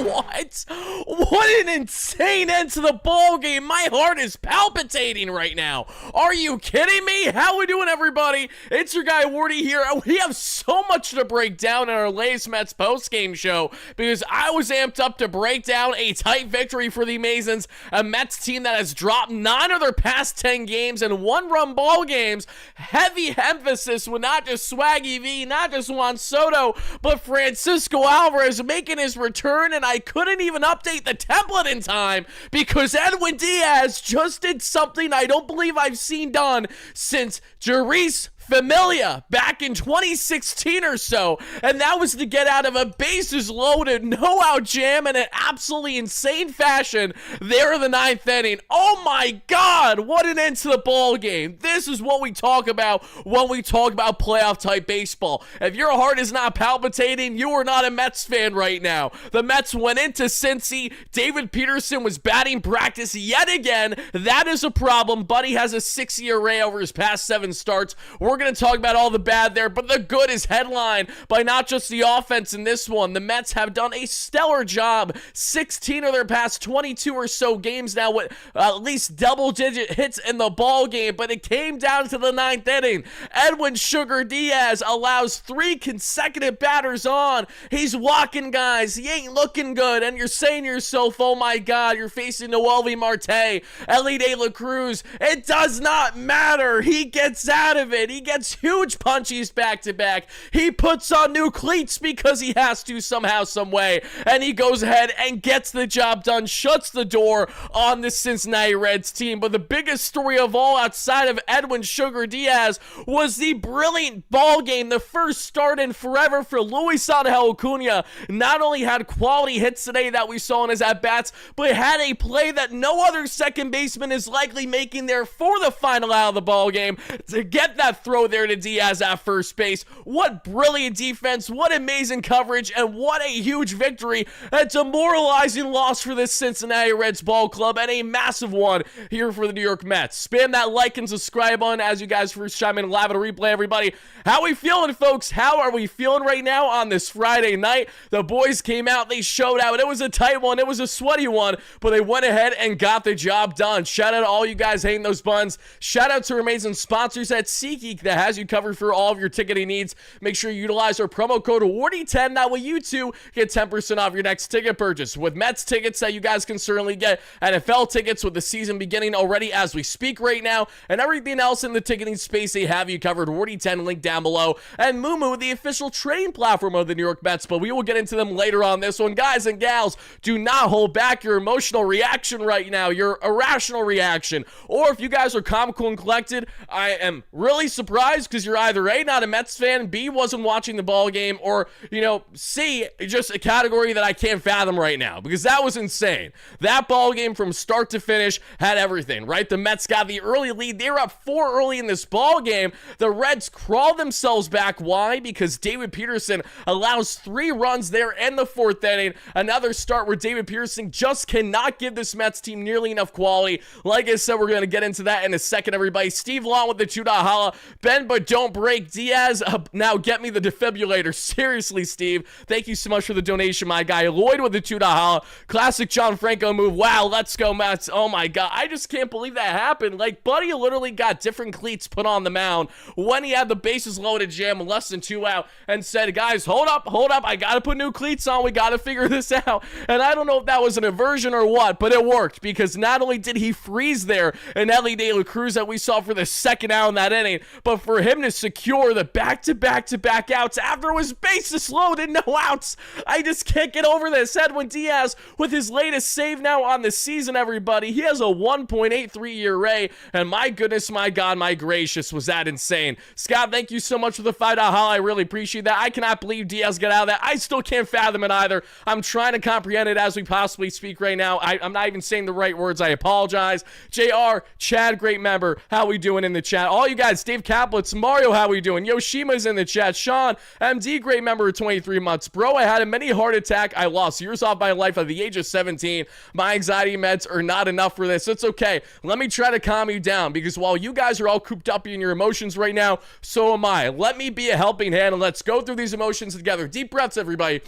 What? What an insane end to the ball game. My heart is palpitating right now. Are you kidding me? How we doing, everybody? It's your guy Wardy here. We have so much to break down in our latest Mets postgame show because I was amped up to break down a tight victory for the Masons, a Mets team that has dropped 9 of their past 10 games in one-run ball games. Heavy emphasis with not just Swaggy V, not just Juan Soto, but Francisco Alvarez making his return, and I couldn't even update the template in time because Edwin Diaz just did something I don't believe I've seen done since Jeurys Familia back in 2016 or so, and that was to get out of a bases loaded no-out jam in an absolutely insane fashion there in the 9th inning. Oh my God, what an end to the ball game. This is what we talk about when we talk about playoff-type baseball. If your heart is not palpitating, you are not a Mets fan right now. The Mets went into Cincy. David Peterson was batting practice yet again. That is a problem. Buddy has a 6-year ERA over his past 7 starts. We're going to talk about all the bad there, but the good is headlined by not just the offense in this one. The Mets have done a stellar job. 16 of their past 22 or so games now with at least double-digit hits in the ball game, but it came down to the 9th inning. Edwin Sugar Diaz allows 3 consecutive batters on. He's walking guys. He ain't looking good, and you're saying to yourself, oh my God, you're facing Noelvi Marte, Ellie De La Cruz. It does not matter. He gets out of it. He gets huge punchies back-to-back. He puts on new cleats because he has to somehow, some way, and he goes ahead and gets the job done, shuts the door on the Cincinnati Reds team. But the biggest story of all outside of Edwin Sugar Diaz was the brilliant ball game, the first start in forever for Luis Angel Acuna. Not only had quality hits today that we saw in his at-bats, but had a play that no other second baseman is likely making there for the final out of the ball game to get that throw there to Diaz at first base. What brilliant defense, what amazing coverage, and what a huge victory. A demoralizing loss for this Cincinnati Reds ball club, and a massive one here for the New York Mets. Spam that like and subscribe button as you guys first chime in live at a replay, everybody. How we feeling, folks? How are we feeling right now on this Friday night? The boys came out, they showed out. It was a tight one, it was a sweaty one, but they went ahead and got the job done. Shout out to all you guys hating those buns. Shout out to our amazing sponsors at SeatGeek that has you covered for all of your ticketing needs. Make sure you utilize our promo code WARDY10. That way you too get 10% off your next ticket purchase. With Mets tickets that you guys can certainly get, NFL tickets with the season beginning already as we speak right now, and everything else in the ticketing space, they have you covered. WARDY10 link down below. And Moomoo, the official trading platform of the New York Mets, but we will get into them later on this one. Guys and gals, do not hold back your emotional reaction right now, your irrational reaction. Or if you guys are calm, cool, and collected, I am really surprised because you're either A, not a Mets fan, B, wasn't watching the ball game, or, you know, C, just a category that I can't fathom right now because that was insane. That ball game from start to finish had everything, right? The Mets got the early lead. They were up 4 early in this ball game. The Reds crawled themselves back. Why? Because David Peterson allows 3 runs there in the 4th inning. Another start where David Peterson just cannot give this Mets team nearly enough quality. Like I said, we're going to get into that in a second, everybody. Steve Long with the $2 holla. Bend but don't break. Diaz, now get me the defibrillator. Seriously, Steve. Thank you so much for the donation, my guy. Lloyd with the $2 holla. Classic John Franco move. Wow, let's go, Mets. Oh my God. I just can't believe that happened. Like, Buddy literally got different cleats put on the mound when he had the bases loaded jam less than 2 out and said, guys, hold up. I got to put new cleats on. We got to figure this out. And I don't know if that was an aversion or what, but it worked because not only did he freeze there in Ellie De La Cruz that we saw for the 2nd out in that inning, but for him to secure the back-to-back outs after it was bases loaded, no outs. I just can't get over this. Edwin Diaz with his latest save now on the season, everybody. He has a 1.83 ERA, and my goodness, my God, my gracious, was that insane. Scott, thank you so much for the $5 holla. I really appreciate that. I cannot believe Diaz got out of that. I still can't fathom it either. I'm trying to comprehend it as we possibly speak right now. I'm not even saying the right words. I apologize. JR, Chad, great member. How we doing in the chat? All you guys, Dave Kaplitz, Mario, how we doing? Yoshima's in the chat. Sean, MD, great member of 23 months. Bro, I had a mini heart attack. I lost years off my life at the age of 17. My anxiety meds are not enough for this. It's okay. Let me try to calm you down because while you guys are all cooped up in your emotions right now, so am I. Let me be a helping hand and let's go through these emotions together. Deep breaths, everybody.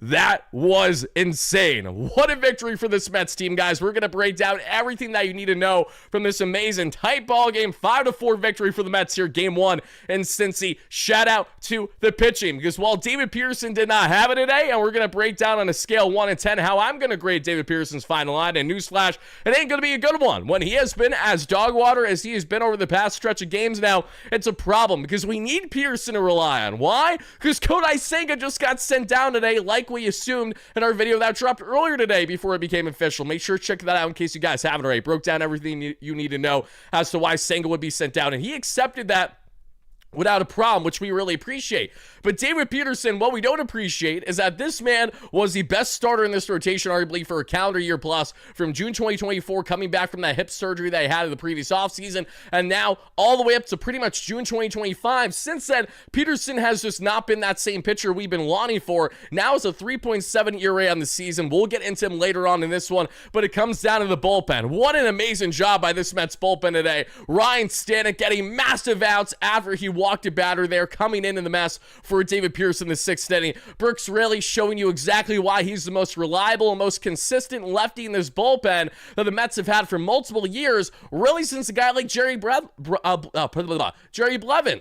That was insane. What a victory for this Mets team, guys. We're going to break down everything that you need to know from this amazing tight ball game. 5-4 victory for the Mets here, game one in Cincy. Shout out to the pitching, because while David Peterson did not have it today, and we're going to break down on a scale 1 to 10 how I'm going to grade David Peterson's final line, and newsflash, it ain't going to be a good one. When he has been as dog water as he has been over the past stretch of games now, it's a problem, because we need Peterson to rely on. Why? Because Kodai Senga just got sent down today, like we assumed in our video that dropped earlier today before it became official. Make sure to check that out in case you guys haven't already. Broke down everything you need to know as to why Senga would be sent down, and he accepted that without a problem, which we really appreciate. But David Peterson, what we don't appreciate is that this man was the best starter in this rotation, arguably for a calendar year plus, from June 2024, coming back from that hip surgery that he had in the previous offseason, and now all the way up to pretty much June 2025. Since then, Peterson has just not been that same pitcher we've been longing for. Now it's a 3.7 ERA on the season. We'll get into him later on in this one, but it comes down to the bullpen. What an amazing job by this Mets bullpen today. Ryan Stanek getting massive outs after he walked a batter there, coming in the mess for David Peterson in the sixth inning. Brooks really showing you exactly why he's the most reliable and most consistent lefty in this bullpen that the Mets have had for multiple years, really since a guy like Jerry Blevins.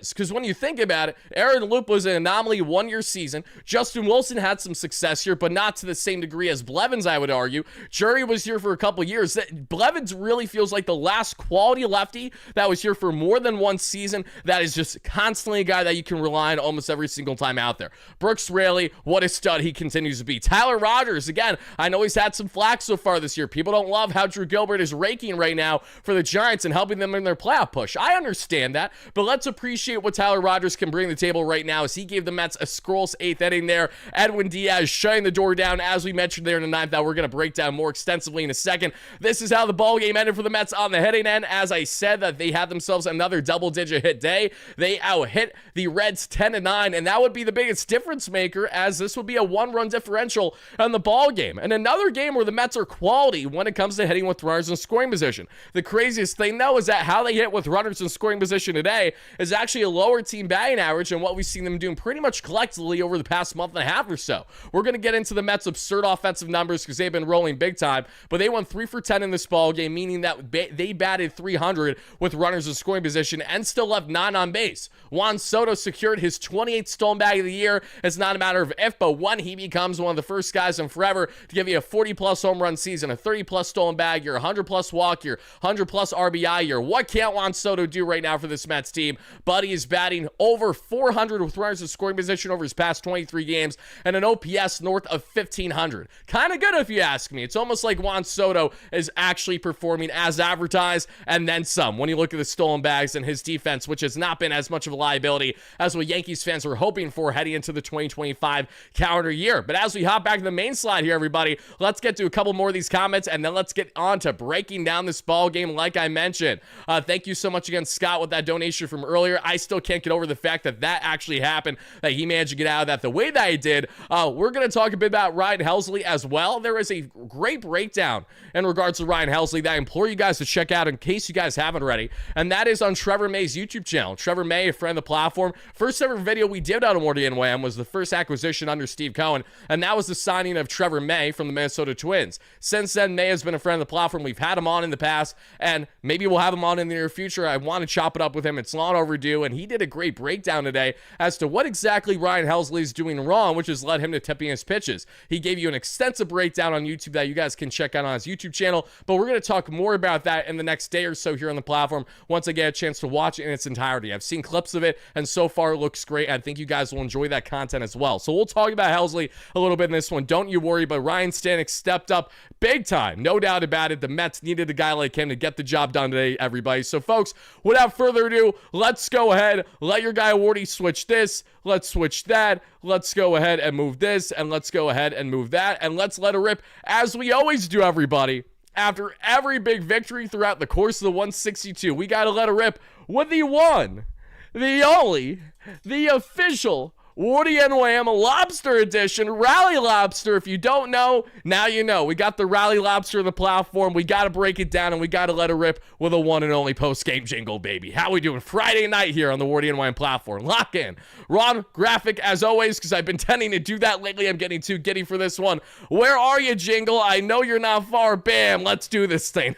Because when you think about it, Aaron Loop was an anomaly one-year season. Justin Wilson had some success here, but not to the same degree as Blevins, I would argue. Jerry was here for a couple years. Blevins really feels like the last quality lefty that was here for more than one season that is just constantly a guy that you can rely on almost every single time out there. Brooks Raley, what a stud he continues to be. Tyler Rogers, again, I know he's had some flack so far this year. People don't love how Drew Gilbert is raking right now for the Giants and helping them in their playoff push. I understand that, but let's appreciate what Tyler Rogers can bring to the table right now as he gave the Mets a scoreless eighth inning there. Edwin Diaz shutting the door down, as we mentioned there in the ninth, that we're going to break down more extensively in a second. This is how the ball game ended for the Mets on the hitting end. As I said, that they had themselves another double-digit hit day. They out-hit the Reds 10-9, and that would be the biggest difference maker, as this would be a one-run differential in the ball game. And another game where the Mets are quality when it comes to hitting with runners in scoring position. The craziest thing, though, is that how they hit with runners in scoring position today is actually a lower team batting average than what we've seen them doing pretty much collectively over the past month and a half or so. We're going to get into the Mets' absurd offensive numbers because they've been rolling big time, but they went 3 for 10 in this ball game, meaning that they batted .300 with runners in scoring position and still left 9 on base. Juan Soto secured his 28th stolen bag of the year. It's not a matter of if, but when he becomes one of the first guys in forever to give you a 40-plus home run season, a 30-plus stolen bag, your 100-plus walk, your 100-plus RBI year. What can't Juan Soto do right now for this Mets team? Buddy is batting over 400 with runners in scoring position over his past 23 games and an OPS north of 1,500. Kind of good if you ask me. It's almost like Juan Soto is actually performing as advertised and then some when you look at the stolen bags and his defense, which has not been as much of a liability as what Yankees fans were hoping for heading into the 2025 calendar year. But as we hop back to the main slide here, everybody, let's get to a couple more of these comments, and then let's get on to breaking down this ball game like I mentioned. Thank you so much again, Scott, with that donation from earlier. I still can't get over the fact that that actually happened, that he managed to get out of that the way that he did. We're going to talk a bit about Ryan Helsley as well. There is a great breakdown in regards to Ryan Helsley that I implore you guys to check out in case you guys haven't already, and that is on Trevor May's YouTube channel. Trevor May, a friend of the platform. First ever video we did out on WardyNYM was the first acquisition under Steve Cohen, and that was the signing of Trevor May from the Minnesota Twins. Since then, May has been a friend of the platform. We've had him on in the past, and maybe we'll have him on in the near future. I want to chop it up with him. It's long overdue, and he did a great breakdown today as to what exactly Ryan Helsley is doing wrong, which has led him to tipping his pitches. He gave you an extensive breakdown on YouTube that you guys can check out on his YouTube channel, but we're going to talk more about that in the next day or so here on the platform once I get a chance to watch it in its entirety. I've seen clips of it, and so far it looks great. I think you guys will enjoy that content as well. So we'll talk about Helsley a little bit in this one. Don't you worry, but Ryan Stanek stepped up big time. No doubt about it. The Mets needed a guy like him to get the job done today, everybody. So folks, without further ado, let's go ahead. Let your guy Wardy switch this. Let's switch that. Let's go ahead and move this. And let's go ahead and move that. And let's let it rip as we always do, everybody. After every big victory throughout the course of the 162, we got to let it rip with the one, the only, the official WardyNYM Lobster Edition, Rally Lobster. If you don't know, now you know. We got the Rally Lobster in the platform. We got to break it down, and we got to let it rip with a one and only post-game jingle, baby. How we doing? Friday night here on the WardyNYM platform. Lock in. Ron, graphic, as always, because I've been tending to do that lately. I'm getting too giddy for this one. Where are you, Jingle? I know you're not far. Bam, let's do this thing.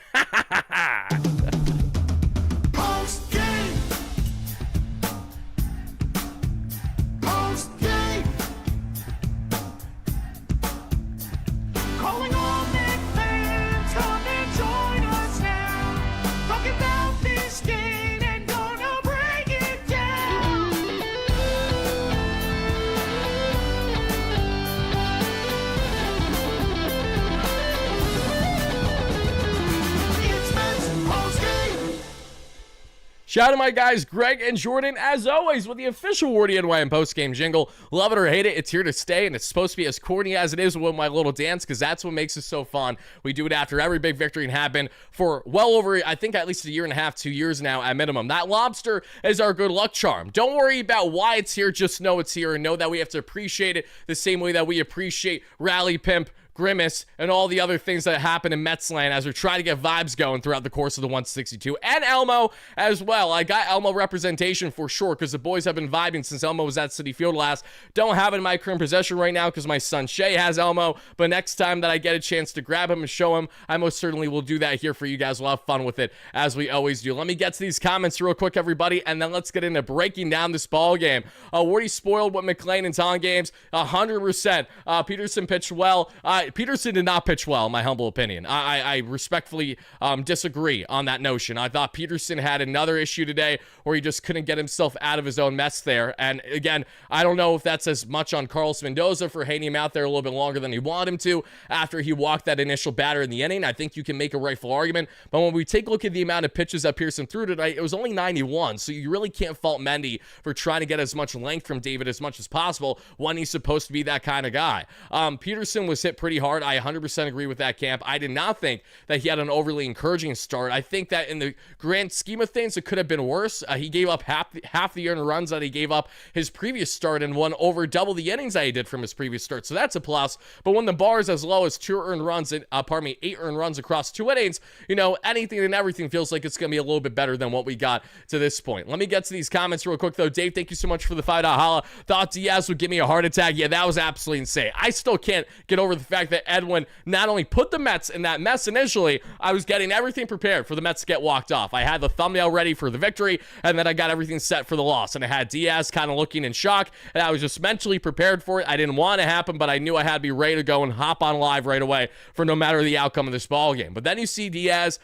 Shout out to my guys, Greg and Jordan, as always, with the official WardyNYM post-game jingle. Love it or hate it, it's here to stay, and it's supposed to be as corny as it is with my little dance, because that's what makes it so fun. We do it after every big victory and have been for well over, I think, at least a year and a half, 2 years now at minimum. That lobster is our good luck charm. Don't worry about why it's here, just know it's here, and know that we have to appreciate it the same way that we appreciate Rally Pimp, Grimace, and all the other things that happen in METS land as we're trying to get vibes going throughout the course of the 162. And Elmo as well. I got Elmo representation for sure because the boys have been vibing since Elmo was at Citi Field last. Don't have it in my current possession right now because my son Shay has Elmo, but next time that I get a chance to grab him and show him, I most certainly will do that here for you guys. We'll have fun with it as we always do. Let me get to these comments real quick, everybody, and then let's get into breaking down this ball game. Wardy spoiled what McLean and Ton games, 100%. Peterson pitched well. Peterson did not pitch well, in my humble opinion. I respectfully disagree on that notion. I thought Peterson had another issue today where he just couldn't get himself out of his own mess there. And again, I don't know if that's as much on Carlos Mendoza for hanging him out there a little bit longer than he wanted him to after he walked that initial batter in the inning. I think you can make a rightful argument. But when we take a look at the amount of pitches that Peterson threw today, it was only 91. So you really can't fault Mendy for trying to get as much length from David as much as possible when he's supposed to be that kind of guy. Peterson was hit pretty hard. I 100% agree with that, Camp. I did not think that he had an overly encouraging start. I think that in the grand scheme of things, it could have been worse. He gave up half the earned runs that he gave up his previous start and won over double the innings that he did from his previous start. So that's a plus. But when the bar is as low as 8 earned runs across 2 innings, you know, anything and everything feels like it's going to be a little bit better than what we got to this point. Let me get to these comments real quick, though. Dave, thank you so much for the $5 holla. Thought Diaz would give me a heart attack. Yeah, that was absolutely insane. I still can't get over the fact that Edwin not only put the Mets in that mess initially, I was getting everything prepared for the Mets to get walked off. I had the thumbnail ready for the victory, and then I got everything set for the loss. And I had Diaz kind of looking in shock, and I was just mentally prepared for it. I didn't want it to happen, but I knew I had to be ready to go and hop on live right away for no matter the outcome of this ball game. But then you see Diaz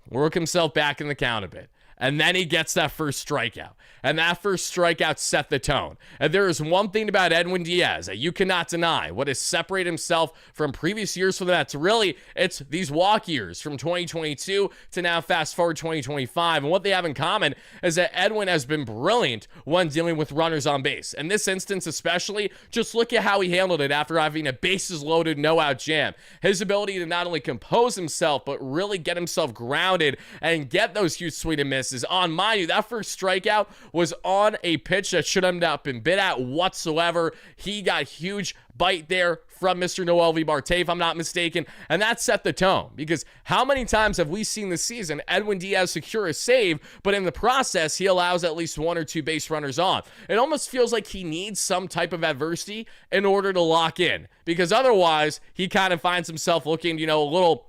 work himself back in the count a bit. And then he gets that first strikeout. And that first strikeout set the tone. And there is one thing about Edwin Diaz that you cannot deny. What has separated himself from previous years for the Mets, really, it's these walk years from 2022 to now fast forward 2025. And what they have in common is that Edwin has been brilliant when dealing with runners on base. In this instance especially, just look at how he handled it after having a bases loaded no-out jam. His ability to not only compose himself, but really get himself grounded and get those huge swing and misses on. Mind you, that first strikeout was on a pitch that should have not been bit at whatsoever. He got huge bite there from Mr. Noel V. Marte, if I'm not mistaken, and that set the tone, because how many times have we seen this season Edwin Diaz secure a save, but in the process, he allows at least 1 or 2 base runners on? It almost feels like he needs some type of adversity in order to lock in, because otherwise, he kind of finds himself looking, you know, a little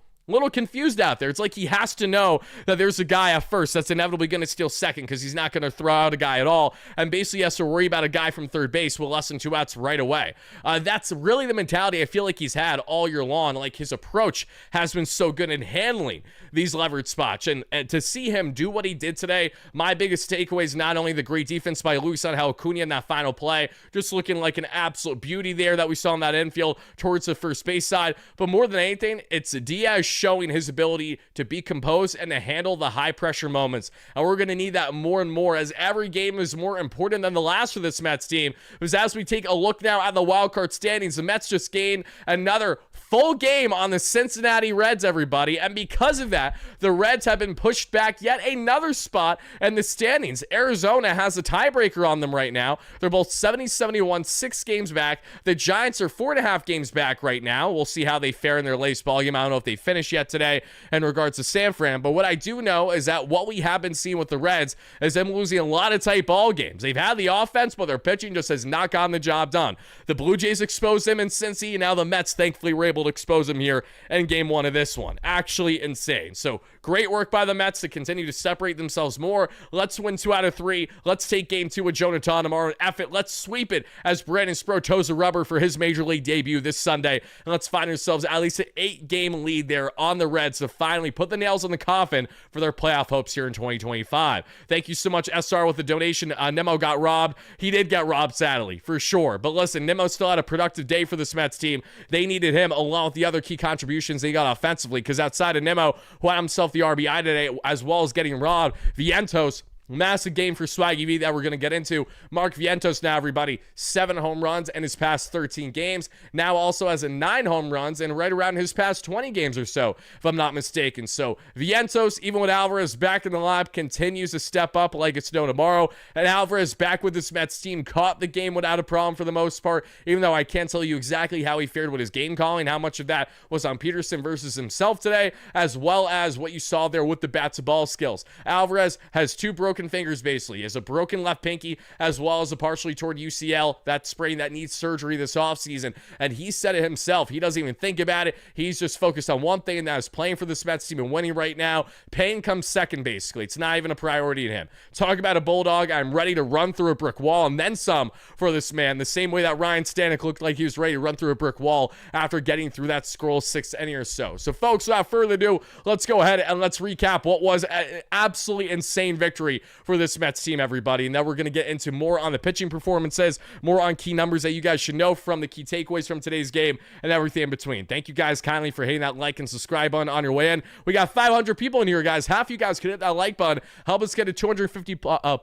confused out there. It's like he has to know that there's a guy at first that's inevitably going to steal second because he's not going to throw out a guy at all, and basically has to worry about a guy from third base with less than 2 outs right away. That's really the mentality I feel like he's had all year long. Like, his approach has been so good in handling these levered spots, and to see him do what he did today, my biggest takeaway is not only the great defense by Luis Angel Acuna in that final play, just looking like an absolute beauty there that we saw in that infield towards the first base side, but more than anything, it's Diaz showing his ability to be composed and to handle the high-pressure moments. And we're going to need that more and more as every game is more important than the last for this Mets team. Because as we take a look now at the wildcard standings, the Mets just gained another full game on the Cincinnati Reds, everybody. And because of that, the Reds have been pushed back yet another spot in the standings. Arizona has a tiebreaker on them right now. They're both 70-71, 6 games back. The Giants are 4.5 games back right now. We'll see how they fare in their latest ball game. I don't know if they finish yet today in regards to San Fran. But what I do know is that what we have been seeing with the Reds is them losing a lot of tight ball games. They've had the offense, but their pitching just has not gotten the job done. The Blue Jays exposed them in Cincy, and now the Mets thankfully were able to expose them here in game 1 of this one. Actually insane. So great work by the Mets to continue to separate themselves more. Let's win 2 out of 3. Let's take game 2 with Jonathan tomorrow and F it. Let's sweep it as Brandon Sproat toes the rubber for his major league debut this Sunday. And let's find ourselves at least an 8-game lead there on the Reds to finally put the nails in the coffin for their playoff hopes here in 2025. Thank you so much, SR, with the donation. Nemo got robbed. He did get robbed, sadly, for sure. But listen, Nemo still had a productive day for this Mets team. They needed him along with the other key contributions they got offensively, because outside of Nemo, who had himself the RBI today, as well as getting robbed, Vientos, massive game for Swaggy V that we're going to get into. Mark Vientos now, everybody, 7 home runs in his past 13 games. Now also has 9 home runs and right around his past 20 games or so, if I'm not mistaken. So Vientos, even with Alvarez back in the lineup, continues to step up like it's no tomorrow. And Alvarez back with this Mets team, caught the game without a problem for the most part, even though I can't tell you exactly how he fared with his game calling, how much of that was on Peterson versus himself today, as well as what you saw there with the bat-to-ball skills. Alvarez has 2 broken fingers, basically. He has a broken left pinky as well as a partially torn UCL, that sprain that needs surgery this offseason. And he said it himself. He doesn't even think about it. He's just focused on one thing, and that is playing for this Mets team and winning right now. Pain comes second, basically. It's not even a priority to him. Talk about a bulldog. I'm ready to run through a brick wall and then some for this man, the same way that Ryan Stanek looked like he was ready to run through a brick wall after getting through that scroll 6th inning or so. So, folks, without further ado, let's go ahead and let's recap what was an absolutely insane victory for this Mets team, everybody. And then we're going to get into more on the pitching performances, more on key numbers that you guys should know from the key takeaways from today's game, and everything in between. Thank you guys kindly for hitting that like and subscribe button on your way in. We got 500 people in here, guys. Half you guys can hit that like button. Help us get to 250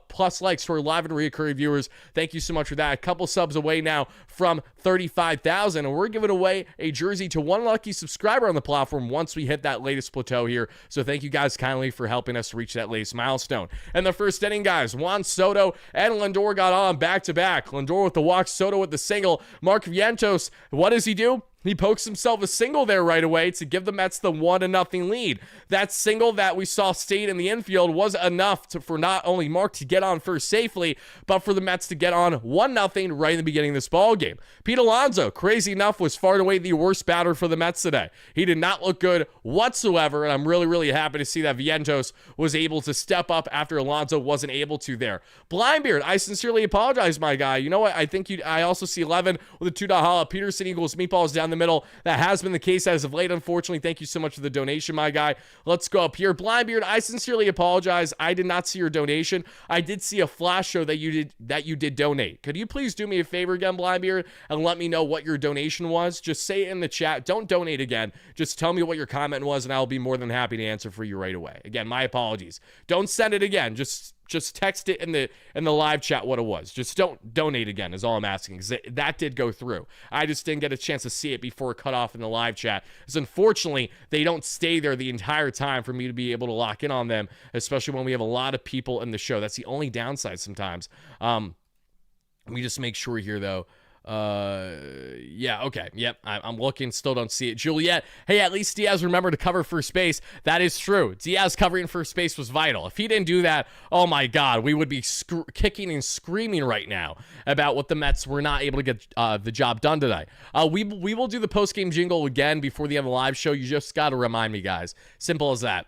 plus likes for live and recurring viewers. Thank you so much for that. A couple subs away now from 35,000, and we're giving away a jersey to one lucky subscriber on the platform once we hit that latest plateau here. So thank you guys kindly for helping us reach that latest milestone. And the first inning, guys, Juan Soto and Lindor got on back-to-back. Lindor with the walk, Soto with the single. Mark Vientos, what does he do? He pokes himself a single there right away to give the Mets the 1-0 lead. That single that we saw stayed in the infield was enough for not only Mark to get on first safely, but for the Mets to get on 1-0 right in the beginning of this ball game. Pete Alonso, crazy enough, was far and away the worst batter for the Mets today. He did not look good whatsoever, and I'm really, really happy to see that Vientos was able to step up after Alonso wasn't able to there. Blindbeard, I sincerely apologize, my guy. You know what? I think I also see 11 with a 2 holla. Peterson equals meatballs down the middle. That has been the case as of late, unfortunately. Thank you so much for the donation, my guy. Let's go up here. Blindbeard, I sincerely apologize. I did not see your donation. I did see a flash show that you did donate. Could you please do me a favor again, Blindbeard, and let me know what your donation was? Just say it in the chat. Don't donate again. Just tell me what your comment was, and I'll be more than happy to answer for you right away. Again, my apologies. Don't send it again. Just text it in the live chat what it was. Just don't donate again is all I'm asking, because that did go through. I just didn't get a chance to see it before it cut off in the live chat, because unfortunately they don't stay there the entire time for me to be able to lock in on them, especially when we have a lot of people in the show. That's the only downside sometimes. Let me just make sure here though. Yeah, okay, yep, I'm looking, still don't see it. Juliet, hey, at least Diaz remembered to cover first base. That is true. Diaz covering first base was vital. If he didn't do that, oh my god, we would be kicking and screaming right now about what the Mets were not able to get the job done today. We will do the post-game jingle again before the end of the live show. You just got to remind me, guys. Simple as that.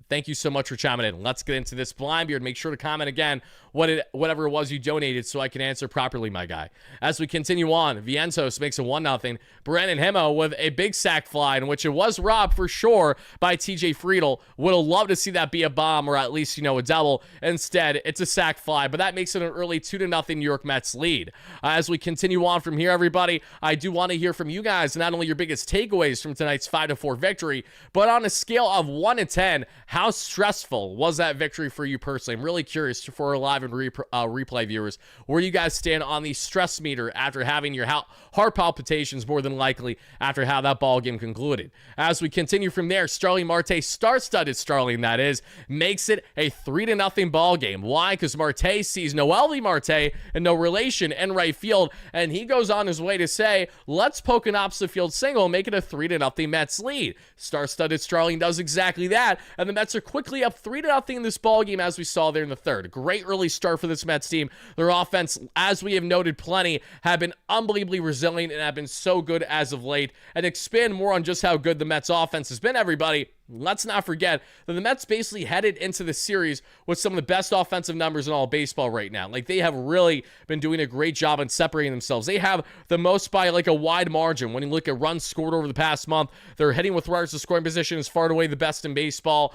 Thank you so much for chiming in. Let's get into this. Blindbeard, make sure to comment again whatever it was you donated so I can answer properly, my guy. As we continue on, Vientos makes a 1-0. Brandon Hemo with a big sack fly, in which it was robbed for sure by TJ Friedel. Would have loved to see that be a bomb or at least, a double. Instead, it's a sack fly, but that makes it an early 2-0 New York Mets lead. As we continue on from here, everybody, I do want to hear from you guys, not only your biggest takeaways from tonight's 5-4 victory, but on a scale of 1 to 10, how stressful was that victory for you personally? I'm really curious for our live and replay viewers, where you guys stand on the stress meter after having your heart palpitations more than likely after how that ball game concluded. As we continue from there, Starling Marte, star-studded Starling that is, makes it a 3-0 ball game. Why? Because Marte sees Noelvi Marte and no relation in right field, and he goes on his way to say, let's poke an opposite field single and make it a 3-0 Mets lead. Star-studded Starling does exactly that, and the Mets are quickly up 3-0 in this ball game, as we saw there in the third. Great early start for this Mets team. Their offense, as we have noted plenty, have been unbelievably resilient and have been so good as of late. And expand more on just how good the Mets offense has been, everybody, let's not forget that the Mets basically headed into the series with some of the best offensive numbers in all of baseball right now. Like, they have really been doing a great job in separating themselves. They have the most by like a wide margin. When you look at runs scored over the past month, they're hitting with runners to scoring position is far and away the best in baseball.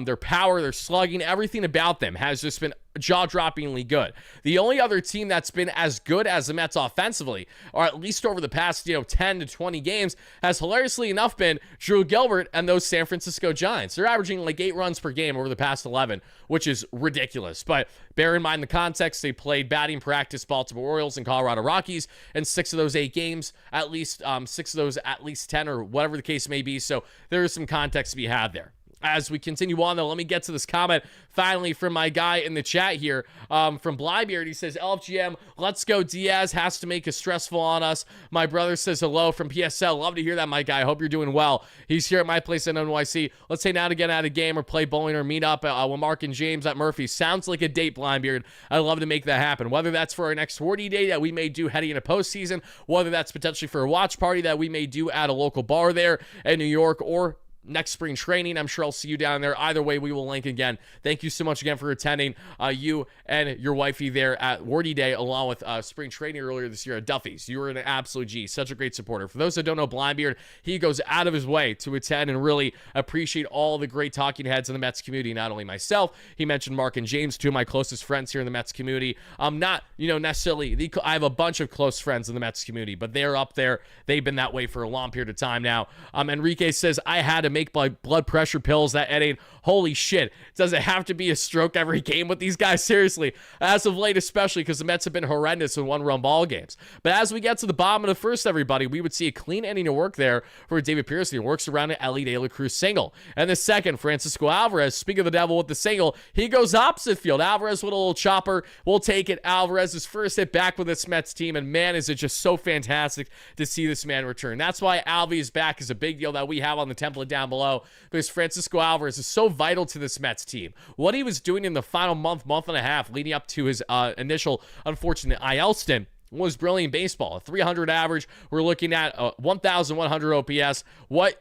Their power, their slugging, everything about them has just been jaw-droppingly good. The only other team that's been as good as the Mets offensively, or at least over the past 10 to 20 games, has hilariously enough been Drew Gilbert and those San Francisco Giants. They're averaging like 8 runs per game over the past 11, which is ridiculous. But bear in mind the context, they played batting practice Baltimore Orioles and Colorado Rockies in 6 of those 8 games, at least 6 of those at least 10, or whatever the case may be. So there is some context to be had there. As we continue on, though, let me get to this comment finally from my guy in the chat here, from Blybeard. He says, LFGM, let's go. Diaz has to make it stressful on us. My brother says hello from PSL. Love to hear that, my guy. Hope you're doing well. He's here at my place in NYC. Let's hang out again at a game or play bowling or meet up with Mark and James at Murphy's. Sounds like a date, Blybeard. I'd love to make that happen. Whether that's for our next 40 day that we may do heading into postseason, whether that's potentially for a watch party that we may do at a local bar there in New York, or next spring training. I'm sure I'll see you down there. Either way, we will link again. Thank you so much again for attending, you and your wifey there at Wardy Day, along with spring training earlier this year at Duffy's. You were an absolute G, such a great supporter. For those that don't know Blindbeard, he goes out of his way to attend and really appreciate all the great talking heads in the Mets community. Not only myself, he mentioned Mark and James, 2 of my closest friends here in the Mets community. Not, necessarily, I have a bunch of close friends in the Mets community, but they're up there. They've been that way for a long period of time now. Enrique says, I had to make blood pressure pills that ain't. Holy shit. Does it have to be a stroke every game with these guys? Seriously. As of late, especially because the Mets have been horrendous in one-run ball games. But as we get to the bottom of the first, everybody, we would see a clean inning of work there for David Peterson. He works around an Ellie De La Cruz single. And the second, Francisco Alvarez, speaking of the devil with the single, he goes opposite field. Alvarez with a little chopper. We'll take it. Alvarez's first hit back with this Mets team. And man, is it just so fantastic to see this man return. That's why Alvy is back is a big deal that we have on the template down below, because Francisco Alvarez is so vital to this Mets team. What he was doing in the final month and a half leading up to his initial unfortunate IL stint was brilliant baseball. A 300 average. We're looking at 1,100 OPS. What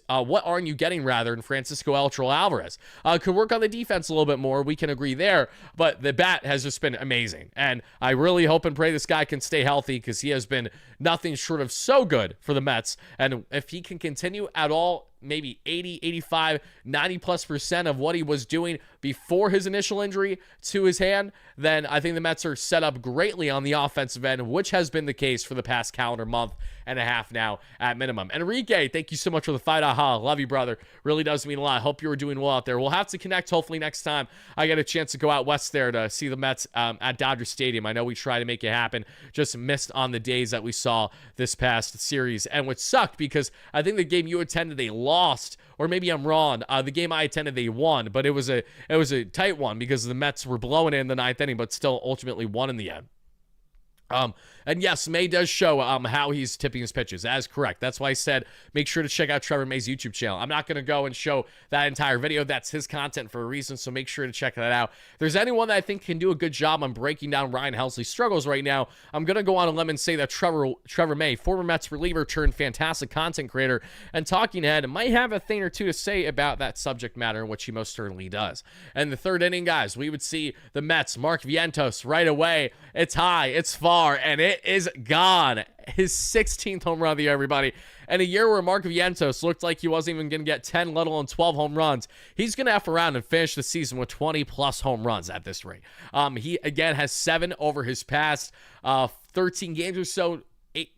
aren't you getting rather in Francisco Alvarez? Could work on the defense a little bit more. We can agree there, but the bat has just been amazing. And I really hope and pray this guy can stay healthy, because he has been nothing short of so good for the Mets. And if he can continue at all, maybe 80, 85, 90+% of what he was doing before his initial injury to his hand, then I think the Mets are set up greatly on the offensive end, which has been the case for the past calendar month and a half now at minimum. Enrique, thank you so much for the fight. Aha, love you, brother. Really does mean a lot. Hope you were doing well out there. We'll have to connect hopefully next time I get a chance to go out west there to see the Mets at Dodger Stadium. I know we try to make it happen, just missed on the days that we saw this past series, and which sucked because I think the game you attended, they lost, or maybe I'm wrong. The game I attended, they won, but it was a tight one because the Mets were blowing it in the ninth inning, but still ultimately won in the end. And yes, May does show how he's tipping his pitches. That is correct. That's why I said make sure to check out Trevor May's YouTube channel. I'm not going to go and show that entire video. That's his content for a reason, so make sure to check that out. If there's anyone that I think can do a good job on breaking down Ryan Helsley's struggles right now, I'm going to go on a limb and say that Trevor May, former Mets reliever turned fantastic content creator and talking head, might have a thing or two to say about that subject matter, which he most certainly does. And the third inning, guys, we would see the Mets, Mark Vientos, right away. It's high, it's far, and it is gone. His 16th home run of the year, everybody. And a year where Mark Vientos looked like he wasn't even going to get 10, let alone 12 home runs, he's going to F around and finish the season with 20-plus home runs at this rate. He, again, has 7 over his past 13 games or so,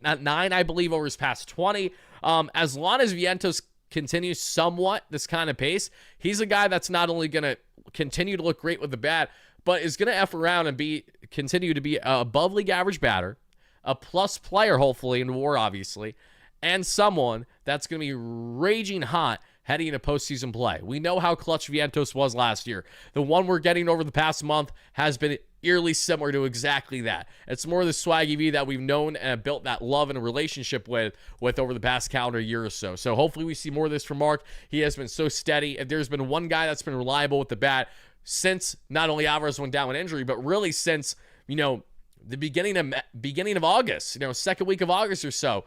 9, I believe, over his past 20. As long as Vientos continues somewhat this kind of pace, he's a guy that's not only going to continue to look great with the bat, but is going to F around and continue to be a above league average batter, a plus player, hopefully, in WAR, obviously, and someone that's going to be raging hot heading into postseason play. We know how clutch Vientos was last year. The one we're getting over the past month has been eerily similar to exactly that. It's more the swaggy V that we've known and built that love and a relationship with over the past calendar year or so. So hopefully we see more of this from Mark. He has been so steady. If there's been one guy that's been reliable with the bat since not only Alvarez went down with injury, but really since, the beginning of August, second week of August or so,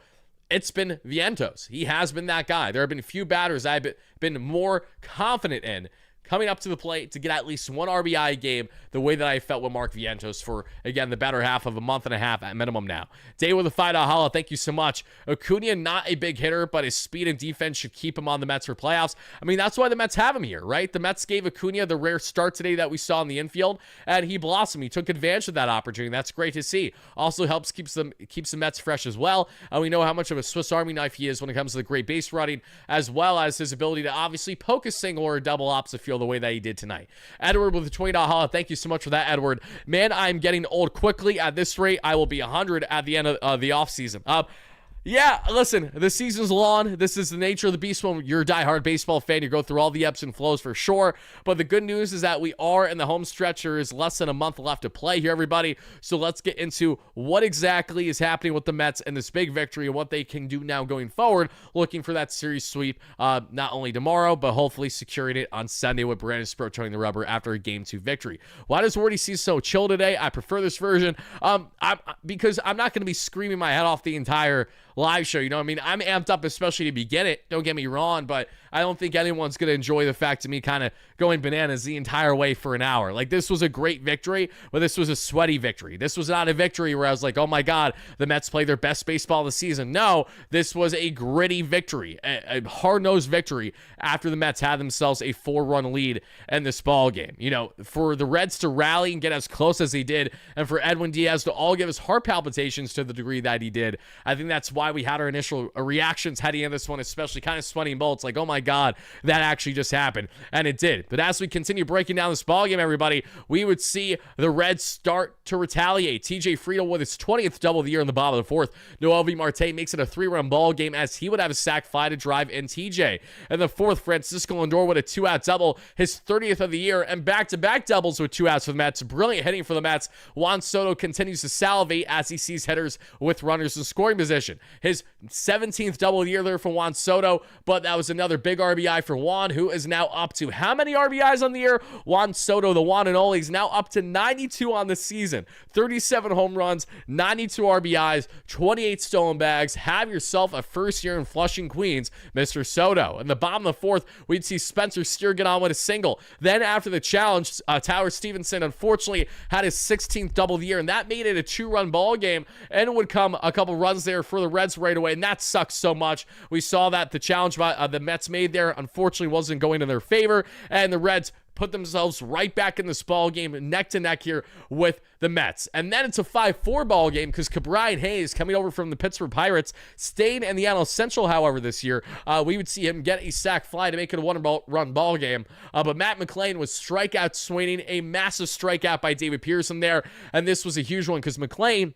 it's been Vientos. He has been that guy. There have been a few batters I've been more confident in coming up to the plate to get at least one RBI game the way that I felt with Mark Vientos for, again, the better half of a month and a half at minimum now. Day with a $5 holla. Thank you so much. Acuna, not a big hitter, but his speed and defense should keep him on the Mets for playoffs. I mean, that's why the Mets have him here, right? The Mets gave Acuna the rare start today that we saw in the infield, and he blossomed. He took advantage of that opportunity. That's great to see. Also helps keeps the Mets fresh as well. We know how much of a Swiss Army knife he is when it comes to the great base running, as well as his ability to obviously poke a single or a double opposite field the way that he did tonight. Edward with a $20 holla. Thank you so much for that, Edward. Man, I'm getting old quickly. At this rate, I will be 100 at the end of the offseason. Yeah, listen, the season's long. This is the nature of the beast when you're a diehard baseball fan. You go through all the ebbs and flows for sure. But the good news is that we are in the home stretch. There is less than a month left to play here, everybody. So let's get into what exactly is happening with the Mets and this big victory and what they can do now going forward, looking for that series sweep not only tomorrow, but hopefully securing it on Sunday with Brandon Sproat turning the rubber after a Game 2 victory. Why does Wardy see so chill today? I prefer this version because I'm not going to be screaming my head off the entire live show. I'm amped up, especially to begin it. Don't get me wrong, but I don't think anyone's going to enjoy the fact of me kind of going bananas the entire way for an hour. Like, this was a great victory, but this was a sweaty victory. This was not a victory where I was like, oh my God, the Mets played their best baseball of the season. No, this was a gritty victory, a hard-nosed victory after the Mets had themselves a 4-run lead in this ball game. For the Reds to rally and get as close as they did, and for Edwin Diaz to all give us heart palpitations to the degree that he did, I think that's why we had our initial reactions heading in this one, especially kind of sweating bullets, like, oh my God, that actually just happened. And it did. But as we continue breaking down this ballgame, everybody, we would see the Reds start to retaliate. TJ Friedel with his 20th double of the year in the bottom of the fourth. Noel V. Marte makes it a 3-run ball game as he would have a sac fly to drive in TJ. In the fourth, Francisco Lindor with a 2-out double, his 30th of the year, and back-to-back doubles with 2 outs for the Mets. Brilliant hitting for the Mets. Juan Soto continues to salivate as he sees hitters with runners in scoring position. His 17th double of the year there for Juan Soto, but that was another big RBI for Juan, who is now up to how many RBIs on the year? Juan Soto, the one and only, is now up to 92 on the season. 37 home runs, 92 RBIs, 28 stolen bags. Have yourself a first year in Flushing, Queens, Mr. Soto. In the bottom of the fourth, we'd see Spencer Steer get on with a single. Then after the challenge, Tyler Stevenson unfortunately had his 16th double of the year, and that made it a 2-run ball game, and it would come a couple runs there for the Reds right away, and that sucks so much. We saw that the challenge the Mets made there unfortunately wasn't going in their favor, and the Reds put themselves right back in this ball game, neck to neck here with the Mets. And then it's a 5-4 ball game because Ke'Bryan Hayes, coming over from the Pittsburgh Pirates, stayed in the NL Central, however, this year. We would see him get a sac fly to make it a 1-run ball game. But Matt McLain was strikeout swinging, a massive strikeout by David Peterson there. And this was a huge one because McLain,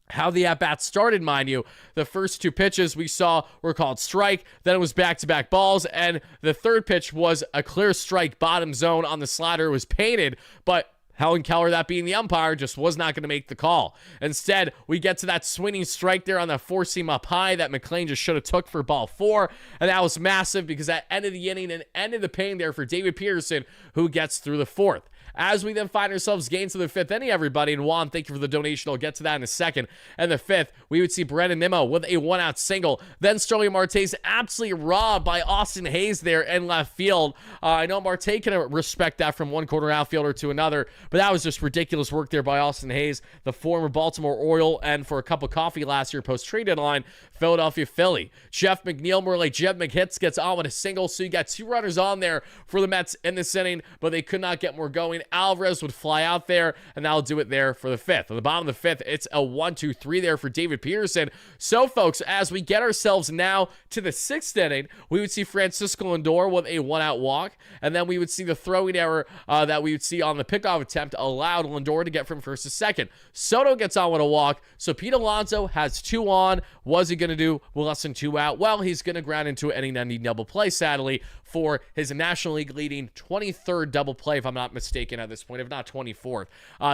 how the at-bat started, mind you, the first 2 pitches we saw were called strike, then it was back-to-back balls, and the third pitch was a clear strike bottom zone on the slider. It was painted, but Helen Keller, that being the umpire, just was not going to make the call. Instead, we get to that swinging strike there on the four-seam up high that McLean just should have took for ball 4, and that was massive because that ended the inning and ended the pain there for David Peterson, who gets through the 4th. As we then find ourselves getting to the 5th inning, everybody, and Juan, thank you for the donation. I'll get to that in a second. And the 5th, we would see WardyNYM with a 1-out single. Then Sterling Marte's absolutely robbed by Austin Hayes there in left field. I know Marte can respect that from one corner outfielder to another, but that was just ridiculous work there by Austin Hayes, the former Baltimore Oriole, and for a cup of coffee last year post-trade deadline, Philadelphia Philly. Jeff McNeil, more like Jeff McHitz, gets on with a single, so you got 2 runners on there for the Mets in this inning, but they could not get more going. Alvarez would fly out there, and that'll do it there for the 5th. On the bottom of the 5th, it's a 1-2-3 there for David Peterson. So, folks, as we get ourselves now to the 6th inning, we would see Francisco Lindor with a 1-out walk, and then we would see the throwing error that we would see on the pickoff attempt allowed Lindor to get from first to second. Soto gets on with a walk, so Pete Alonso has 2 on. What's he going to do with less than 2 out? Well, he's going to ground into an inning-ending double play, sadly, for his National League leading 23rd double play, if I'm not mistaken at this point, if not 24th.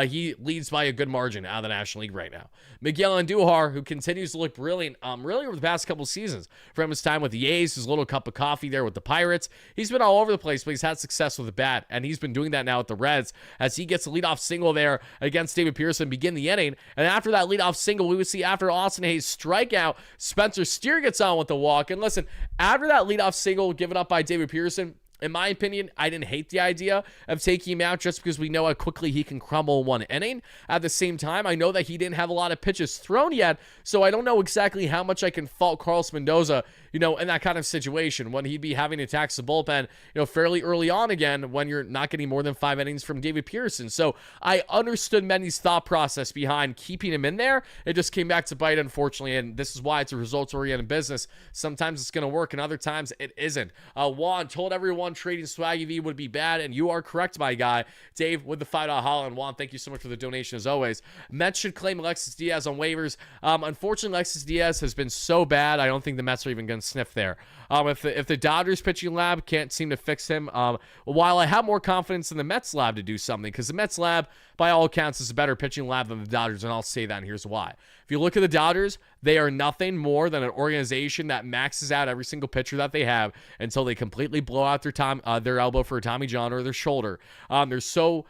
He leads by a good margin out of the National League right now. Miguel Andujar, who continues to look brilliant, really over the past couple seasons, from his time with the A's, his little cup of coffee there with the Pirates. He's been all over the place, but he's had success with the bat, and he's been doing that now with the Reds, as he gets a leadoff single there against David Pearson, begin the inning. And after that leadoff single, we would see after Austin Hayes' strikeout, Spencer Steer gets on with the walk. And listen, after that leadoff single given up by David Pearson, in my opinion, I didn't hate the idea of taking him out just because we know how quickly he can crumble in one inning. At the same time, I know that he didn't have a lot of pitches thrown yet, so I don't know exactly how much I can fault Carlos Mendoza, in that kind of situation when he'd be having to tax the bullpen, fairly early on again when you're not getting more than 5 innings from David Pearson. So I understood Mendy's thought process behind keeping him in there. It just came back to bite, unfortunately, and this is why it's a results-oriented business. Sometimes it's going to work, and other times it isn't. Juan told everyone trading Swaggy V would be bad, and you are correct, my guy. Dave with the $5 Holland. Juan, thank you so much for the donation as always. Mets should claim Alexis Diaz on waivers. Unfortunately, Alexis Diaz has been so bad, I don't think the Mets are even going to sniff there. If the Dodgers pitching lab can't seem to fix him, while I have more confidence in the Mets lab to do something, because the Mets lab, by all accounts, is a better pitching lab than the Dodgers, and I'll say that, and here's why. If you look at the Dodgers, they are nothing more than an organization that maxes out every single pitcher that they have until they completely blow out their elbow for a Tommy John or their shoulder. They're so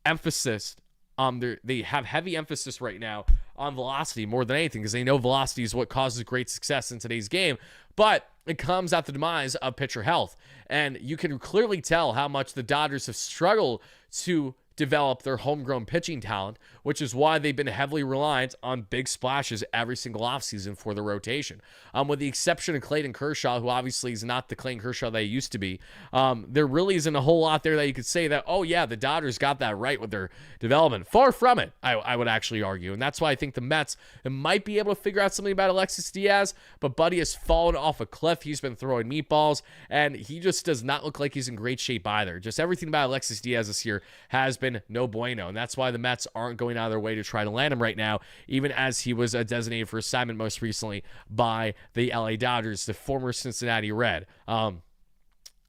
emphasis. They have heavy emphasis right now on velocity more than anything because they know velocity is what causes great success in today's game. But it comes at the demise of pitcher health. And you can clearly tell how much the Dodgers have struggled to develop their homegrown pitching talent, which is why they've been heavily reliant on big splashes every single offseason for the rotation. With the exception of Clayton Kershaw, who obviously is not the Clayton Kershaw that he used to be, there really isn't a whole lot there that you could say that, oh yeah, the Dodgers got that right with their development. Far from it, I would actually argue. And that's why I think the Mets might be able to figure out something about Alexis Diaz, but Buddy has fallen off a cliff. He's been throwing meatballs, and he just does not look like he's in great shape either. Just everything about Alexis Diaz this year has been no bueno, and that's why the Mets aren't going out of their way to try to land him right now, even as he was designated for assignment most recently by the LA Dodgers, the former Cincinnati Red.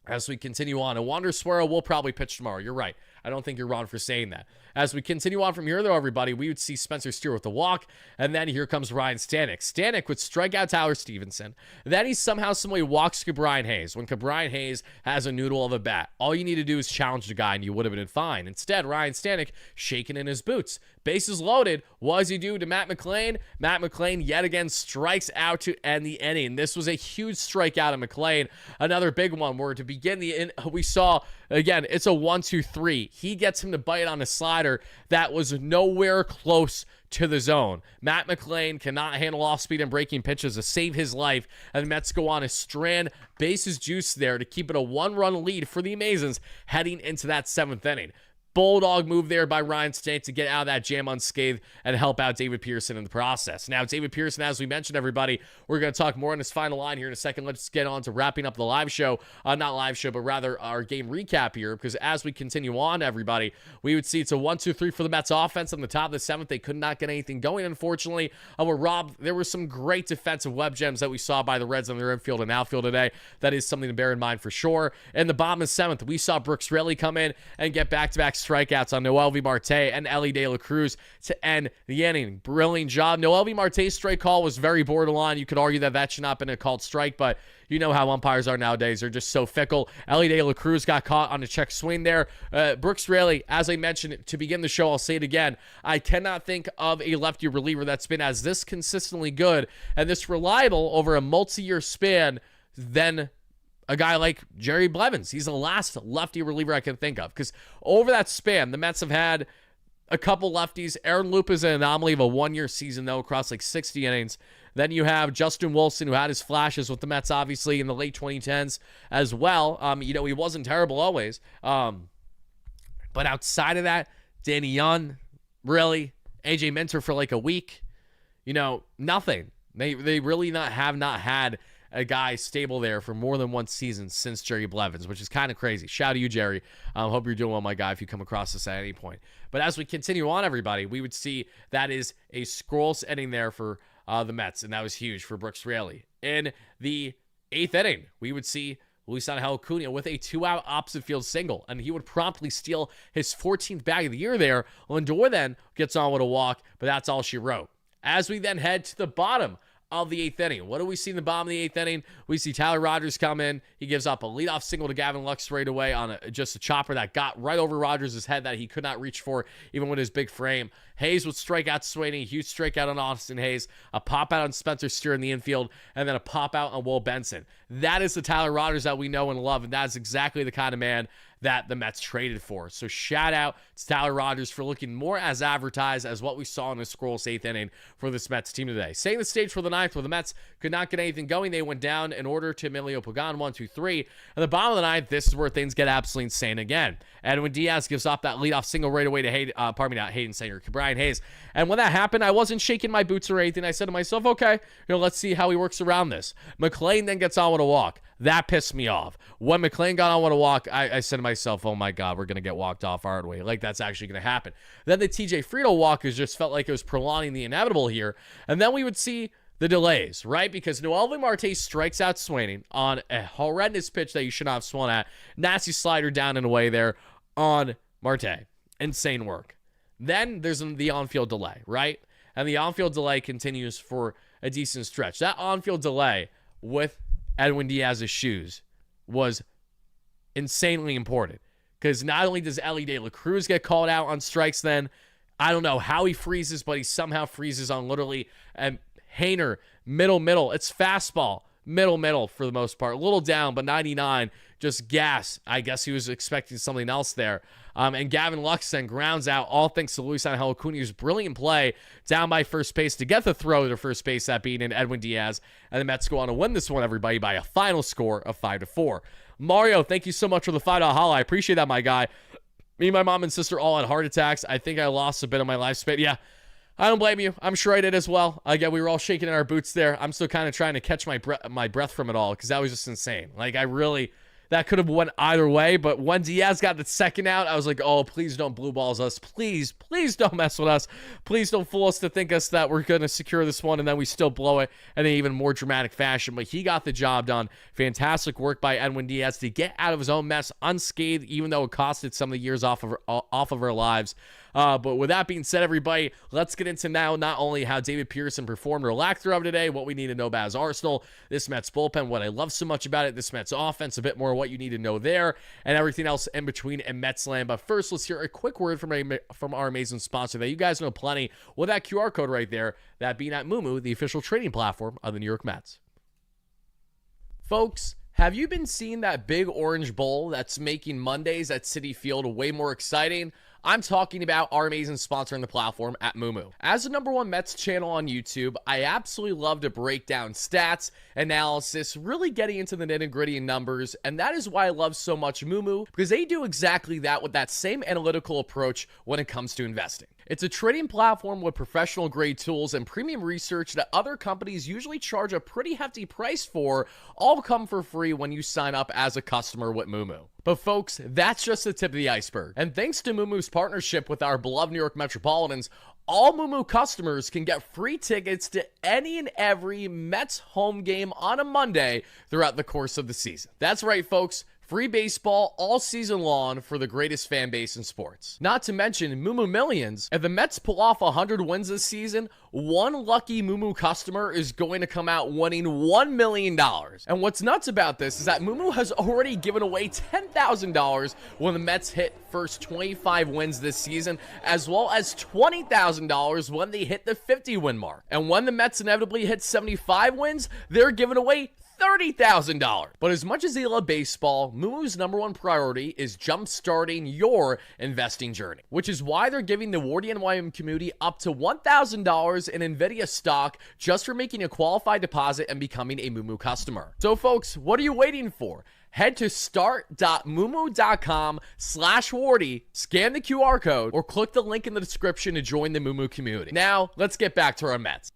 As we continue on, and Wander Suero will probably pitch tomorrow. You're right. I don't think you're wrong for saying that. As we continue on from here, though, everybody, we would see Spencer Steer with the walk, and then here comes Ryan Stanek. Stanek would strike out Tyler Stevenson. Then he somehow, someway walks Ke'Bryan Hayes. When Ke'Bryan Hayes has a noodle of a bat, all you need to do is challenge the guy, and you would have been fine. Instead, Ryan Stanek shaking in his boots. Bases loaded. What does he do to Matt McLain? Matt McLain yet again strikes out to end the inning. This was a huge strikeout of McLain. Another big one where to begin the inning, we saw, again, it's a 1-2-3. He gets him to bite on a slider that was nowhere close to the zone. Matt McLain cannot handle off-speed and breaking pitches to save his life, and the Mets go on a strand bases juice there to keep it a 1-run lead for the Amazons heading into that 7th inning. Bulldog move there by Ryan Stanek to get out of that jam unscathed and help out David Pearson in the process. Now, David Pearson, as we mentioned, everybody, we're going to talk more on his final line here in a second. Let's get on to wrapping up the live show. Not live show, but rather our game recap here, because as we continue on, everybody, we would see it's a 1-2-3 for the Mets offense on the top of the 7th. They could not get anything going, unfortunately. We're robbed. There were some great defensive web gems that we saw by the Reds on their infield and outfield today. That is something to bear in mind for sure. In the bottom of the 7th, we saw Brooks Raley come in and get back-to-back strikeouts on Noelvi Marte and Ellie De La Cruz to end the inning. Brilliant job. Noelvi Marte's strike call was very borderline. You could argue that that should not have been a called strike, but you know how umpires are nowadays. They're just so fickle. Ellie De La Cruz got caught on a check swing there. Brooks Raley, as I mentioned to begin the show, I'll say it again, I cannot think of a lefty reliever that's been as this consistently good and this reliable over a multi-year span than a guy like Jerry Blevins. He's the last lefty reliever I can think of, because over that span, the Mets have had a couple lefties. Aaron Loup is an anomaly of a one-year season, though, across like 60 innings. Then you have Justin Wilson, who had his flashes with the Mets, obviously, in the late 2010s as well. He wasn't terrible always. But outside of that, Danny Young, really, AJ Minter for like a week, nothing. They really have not had a guy stable there for more than one season since Jerry Blevins, which is kind of crazy. Shout out to you, Jerry. Hope you're doing well, my guy, if you come across this at any point. But as we continue on, everybody, we would see that is a scrolls inning there for the Mets, and that was huge for Brooks Raley. In the 8th inning, we would see Luisangel Acuna with a 2-out opposite field single, and he would promptly steal his 14th bag of the year there. Lindor then gets on with a walk, but that's all she wrote. As we then head to the bottom of the 8th inning, what do we see in the bottom of the 8th inning? We see Tyler Rogers come in. He gives up a leadoff single to Gavin Lux right away on just a chopper that got right over Rogers' head that he could not reach for, even with his big frame. Hayes would strike out Sweeney, huge strikeout on Austin Hayes, a pop out on Spencer Steer in the infield, and then a pop out on Will Benson. That is the Tyler Rogers that we know and love, and that is exactly the kind of man that the Mets traded for. So shout out to Tyler Rogers for looking more as advertised as what we saw in the Squirrels 8th inning for this Mets team today. Setting the stage for the 9th, where the Mets could not get anything going. They went down in order to Emilio Pagan, 1-2-3. At the bottom of the 9th, this is where things get absolutely insane again. Edwin Diaz gives up that leadoff single right away to Brian Hayes. And when that happened, I wasn't shaking my boots or anything. I said to myself, okay, let's see how he works around this. McClain then gets on with a walk. That pissed me off. When McClain got on with a walk, I said to myself, oh my God, we're going to get walked off, aren't we? Like, that's actually going to happen. Then the TJ Friedl walk just felt like it was prolonging the inevitable here. And then we would see the delays, right? Because Noelvi Marte strikes out Sweeney on a horrendous pitch that you should not have swung at. Nasty slider down and away there on Marte. Insane work. Then there's the on-field delay, right? And the on-field delay continues for a decent stretch. That on-field delay with Edwin Diaz's shoes was insanely important, because not only does Ellie De La Cruz get called out on strikes, then I don't know how he freezes, but he somehow freezes on literally Hainer, middle. It's fastball, middle for the most part. A little down, but 99, just gas. I guess he was expecting something else there. And Gavin Lux then grounds out, all thanks to Luisangel Acuna's brilliant play down by first base to get the throw to first base, that being in Edwin Diaz. And the Mets go on to win this one, everybody, by a final score of 5-4. Mario, thank you so much for the $5 holla. I appreciate that, my guy. Me, my mom, and sister all had heart attacks. I think I lost a bit of my lifespan. Yeah, I don't blame you. I'm sure I did as well. Again, we were all shaking in our boots there. I'm still kind of trying to catch my breath from it all, because that was just insane. Like, that could have went either way, but when Diaz got the second out, I was like, oh, please don't blue balls us. Please don't mess with us. Please don't fool us to think that we're going to secure this one, and then we still blow it in an even more dramatic fashion. But he got the job done. Fantastic work by Edwin Diaz to get out of his own mess unscathed, even though it costed some of the years off of our lives. But with that being said, everybody, let's get into now not only how David Peterson performed or lacked thereof today, what we need to know about his arsenal, this Mets bullpen, what I love so much about it, this Mets offense, a bit more what you need to know there, and everything else in between in Mets land. But first, let's hear a quick word from our amazing sponsor that you guys know plenty with that QR code right there, that being at Moomoo, the official trading platform of the New York Mets. Folks, have you been seeing that big orange bowl that's making Mondays at Citi Field way more exciting? I'm talking about our amazing sponsor on the platform at Moomoo. As the #1 Mets channel on YouTube, I absolutely love to break down stats, analysis, really getting into the nitty-gritty numbers, and that is why I love so much Moomoo, because they do exactly that with that same analytical approach when it comes to investing. It's a trading platform with professional grade tools and premium research that other companies usually charge a pretty hefty price for, all come for free when you sign up as a customer with Moomoo. But folks, that's just the tip of the iceberg. And thanks to Moomoo's partnership with our beloved New York Metropolitans, all Moomoo customers can get free tickets to any and every Mets home game on a Monday throughout the course of the season. That's right, folks. free baseball all season long for the greatest fan base in sports. Not to mention Moomoo Millions. If the Mets pull off 100 wins this season, one lucky Moomoo customer is going to come out winning $1 million. And what's nuts about this is that Moomoo has already given away $10,000 when the Mets hit first 25 wins this season, as well as $20,000 when they hit the 50-win mark. And when the Mets inevitably hit 75 wins, they're giving away $30,000. But as much as they love baseball, Moomoo's number one priority is jump-starting your investing journey, which is why they're giving the WardyNYM community up to $1,000 in NVIDIA stock just for making a qualified deposit and becoming a Moomoo customer. So folks, what are you waiting for? Head to start.moomoo.com/Wardy, scan the QR code, or click the link in the description to join the Moomoo community. Now, let's get back to our Mets.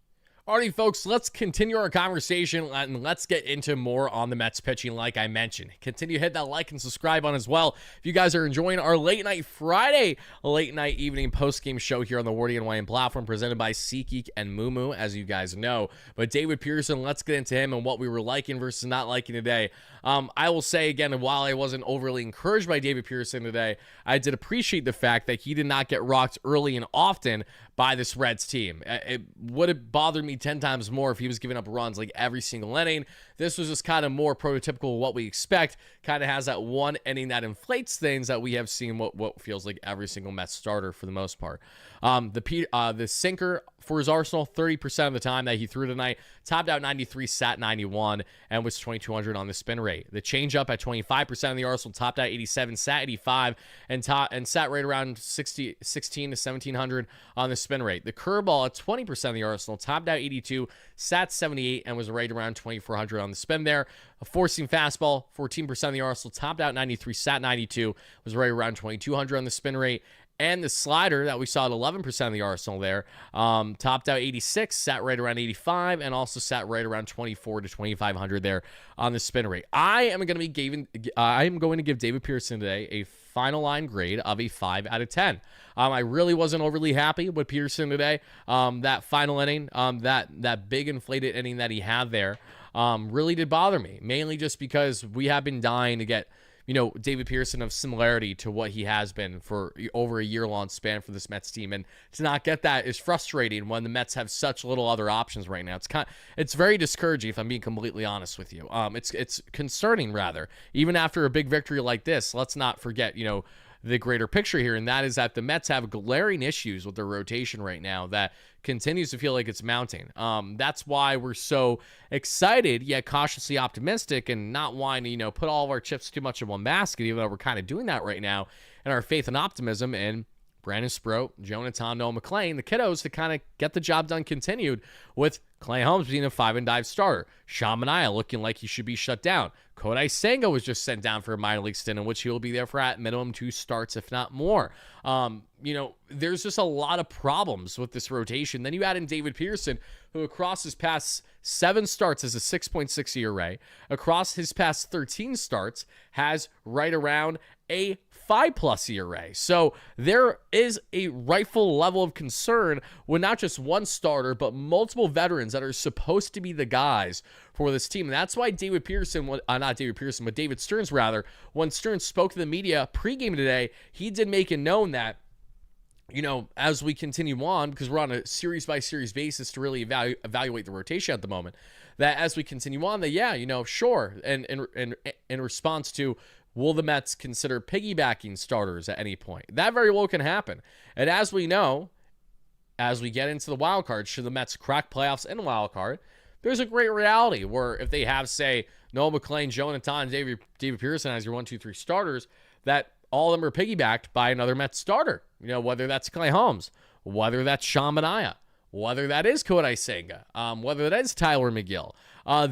Alrighty, folks, let's continue our conversation and let's get into more on the Mets pitching like I mentioned. Continue to hit that like and subscribe on as well. If you guys are enjoying our late night Friday, late night evening post-game show here on the WardyNYM platform presented by SeatGeek and Moomoo, as you guys know. But David Peterson, let's get into him and what we were liking versus not liking today. I will say again, while I wasn't overly encouraged by David Peterson today, I did appreciate the fact that he did not get rocked early and often by this Reds team. It would have bothered me 10 times more if he was giving up runs like every single inning. This was just kind of more prototypical of what we expect. Kind of has that one inning that inflates things that we have seen what feels like every single Mets starter for the most part. The sinker for his arsenal, 30% of the time that he threw tonight, topped out 93, sat 91, and was 2,200 on the spin rate. The changeup at 25% of the arsenal, topped out 87, sat 85, and sat right around 16 to 1,700 on the spin rate. The curveball at 20% of the arsenal, topped out 82, sat 78, and was right around 2,400 on the spin there. A four-seam fastball, 14% of the arsenal, topped out 93, sat 92, was right around 2,200 on the spin rate. And the slider that we saw at 11% of the arsenal there, topped out 86, sat right around 85, and also sat right around 24 to 2,500 there on the spin rate. I am going to give David Peterson today a final line grade of a 5 out of 10. I really wasn't overly happy with Peterson today. That final inning, that big inflated inning that he had there, really did bother me, mainly just because we have been dying to get David Peterson of similarity to what he has been for over a year-long span for this Mets team. And to not get that is frustrating when the Mets have such little other options right now. It's very discouraging, if I'm being completely honest with you. It's concerning, rather. Even after a big victory like this, let's not forget, the greater picture here, and that is that the Mets have glaring issues with their rotation right now that continues to feel like it's mounting. That's why we're so excited yet cautiously optimistic and not wanting to put all of our chips too much in one basket, even though we're kind of doing that right now, and our faith and optimism in Brandon Sproat, Jonathan, Noah McLean, the kiddos, to kind of get the job done continued, with Clay Holmes being a 5-and-dive starter. Sean Manaea looking like he should be shut down. Kodai Senga was just sent down for a minor league stint in which he will be there for at minimum 2 starts, if not more. There's just a lot of problems with this rotation. Then you add in David Peterson, who across his past 7 starts has a 6.6 ERA. Across his past 13 starts has right around a 5+ ERA. So there is a rightful level of concern with not just one starter, but multiple veterans that are supposed to be the guys for this team. And that's why David Stearns, rather, when Stearns spoke to the media pregame today, he did make it known that, as we continue on, because we're on a series-by-series basis to really evaluate the rotation at the moment, that as we continue on, that, sure, and in response to, will the Mets consider piggybacking starters at any point? That very well can happen. And as we know, as we get into the wild card, should the Mets crack playoffs in the wild card, there's a great reality where if they have, say, Noah McLean, Jonathan, David Peterson as your 1, 2, 3 starters, that all of them are piggybacked by another Mets starter. Whether that's Clay Holmes, whether that's Sean Manaea, whether that is Kodai Senga, whether that is Tyler McGill.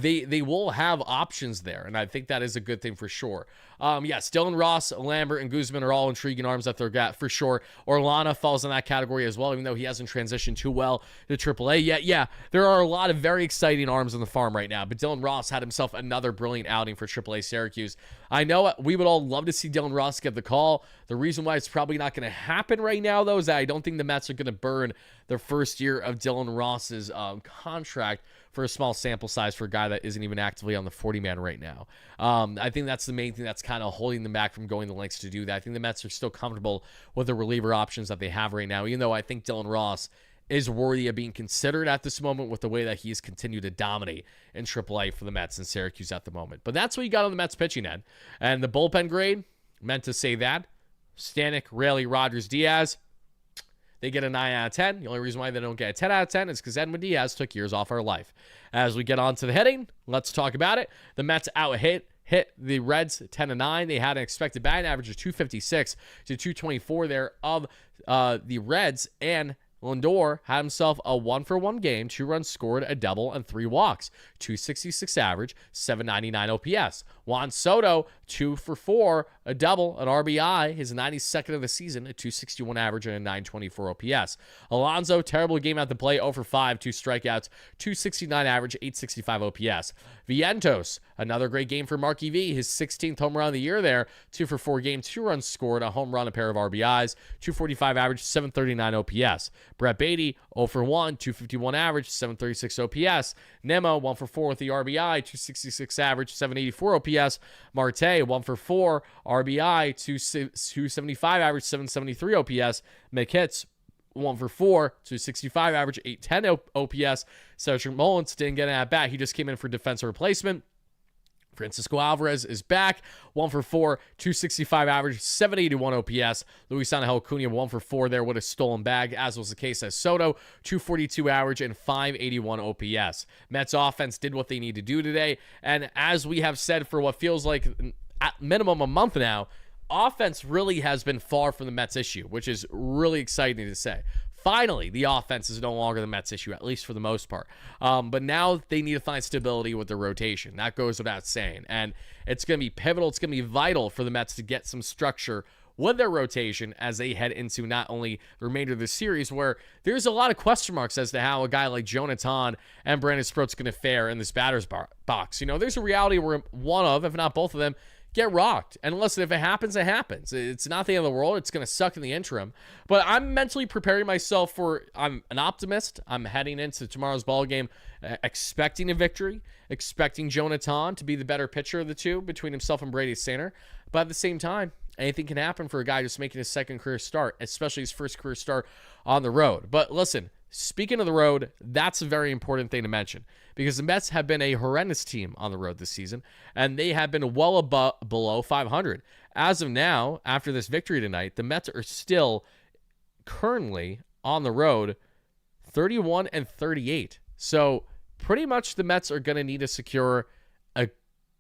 They will have options there, and I think that is a good thing for sure. Yes, Dylan Ross, Lambert, and Guzman are all intriguing arms that they're got for sure. Orlana falls in that category as well, even though he hasn't transitioned too well to AAA yet. Yeah, there are a lot of very exciting arms on the farm right now, but Dylan Ross had himself another brilliant outing for AAA Syracuse. I know we would all love to see Dylan Ross get the call. The reason why it's probably not going to happen right now, though, is that I don't think the Mets are going to burn the first year of Dylan Ross's contract for a small sample size for a guy that isn't even actively on the 40-man right now. I think that's the main thing that's kind kind of holding them back from going the lengths to do that. I think the Mets are still comfortable with the reliever options that they have right now, even though I think Dylan Ross is worthy of being considered at this moment with the way that he's continued to dominate in AAA for the Mets and Syracuse at the moment. But that's what you got on the Mets pitching end. And the bullpen grade, meant to say that. Stanek, Raley, Rogers, Diaz, they get a 9 out of 10. The only reason why they don't get a 10 out of 10 is because Edwin Diaz took years off our life. As we get on to the hitting, let's talk about it. The Mets hit the Reds 10-9. They had an expected batting average of 256 to 224 there of the Reds, and Lindor had himself a 1-for-1 game, 2 runs scored, a double, and 3 walks. 266 average, 799 OPS. Juan Soto, 2-for-4, a double, an RBI, his 92nd of the season, a 261 average, and a 924 OPS. Alonso, terrible game at the plate, 0-for-5, 2 strikeouts, 269 average, 865 OPS. Vientos, another great game for Marky V, his 16th home run of the year there, 2-for-4 game, 2 runs scored, a home run, a pair of RBIs, 245 average, 739 OPS. Brett Beatty, 0-for-1, 251 average, 736 OPS. Nemo, 1-for-4 with the RBI, 266 average, 784 OPS. Marte, 1-for-4, RBI, 275 average, 773 OPS. McHitz, 1-for-4, 265 average, 810 OPS. Cedric Mullins didn't get an at-bat. He just came in for defensive replacement. Francisco Alvarez is back, 1-for-4, 265 average, 781 OPS. Luis Angel Acuna, 1-for-4 there with a stolen bag, as was the case as Soto, 242 average and 581 OPS. Mets offense did what they need to do today, and as we have said for what feels like at minimum a month now, offense really has been far from the Mets issue, which is really exciting to say. Finally, the offense is no longer the Mets issue, at least for the most part. But now they need to find stability with their rotation. That goes without saying. And it's going to be pivotal. It's going to be vital for the Mets to get some structure with their rotation as they head into not only the remainder of the series, where there's a lot of question marks as to how a guy like Jonathan and Brandon Sproat's going to fare in this batter's box. You know, there's a reality where one of, if not both of them, get rocked. And listen, if it happens, it happens. It's not the end of the world. It's going to suck in the interim. But I'm mentally preparing myself for, I'm an optimist. I'm heading into tomorrow's ball game expecting a victory, expecting Jonathan to be the better pitcher of the two between himself and Brady Sander. But at the same time, anything can happen for a guy just making his second career start, especially his first career start on the road. But listen, speaking of the road, that's a very important thing to mention because the Mets have been a horrendous team on the road this season, and they have been well below 500. As of now, after this victory tonight, the Mets are still currently on the road 31-38. So pretty much the Mets are going to need to secure a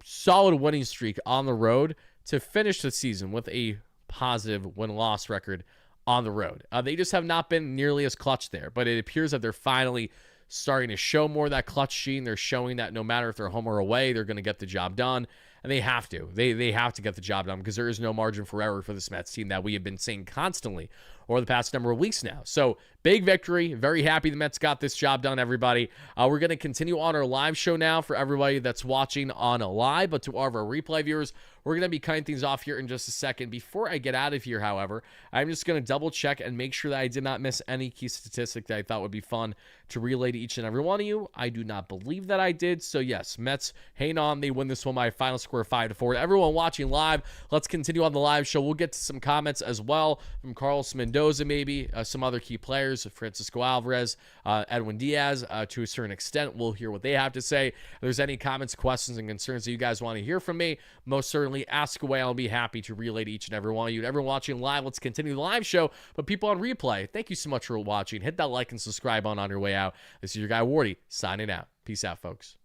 solid winning streak on the road to finish the season with a positive win-loss record on the road. They just have not been nearly as clutch there, but it appears that they're finally starting to show more of that clutch gene. They're showing that no matter if they're home or away, they're going to get the job done, and they have to. They have to get the job done because there is no margin for error for this Mets team that we have been saying constantly over the past number of weeks now. So big victory. Very happy the Mets got this job done, everybody. We're going to continue on our live show now for everybody that's watching on a live, but to all of our replay viewers, we're going to be cutting things off here in just a second. Before I get out of here, however, I'm just going to double check and make sure that I did not miss any key statistic that I thought would be fun to relay to each and every one of you. I do not believe that I did. So yes, Mets hang on. They win this one by a final score 5-4. Everyone watching live, let's continue on the live show. We'll get to some comments as well from Carlos Mendoza, maybe some other key players, Francisco Alvarez, Edwin Diaz, to a certain extent. We'll hear what they have to say. If there's any comments, questions, and concerns that you guys want to hear from me, most certainly ask away. I'll be happy to relay to each and every one of you. And everyone watching live, let's continue the live show. But people on replay, thank you so much for watching. Hit that like and subscribe on your way out. This is your guy Wardy signing out. Peace out, folks.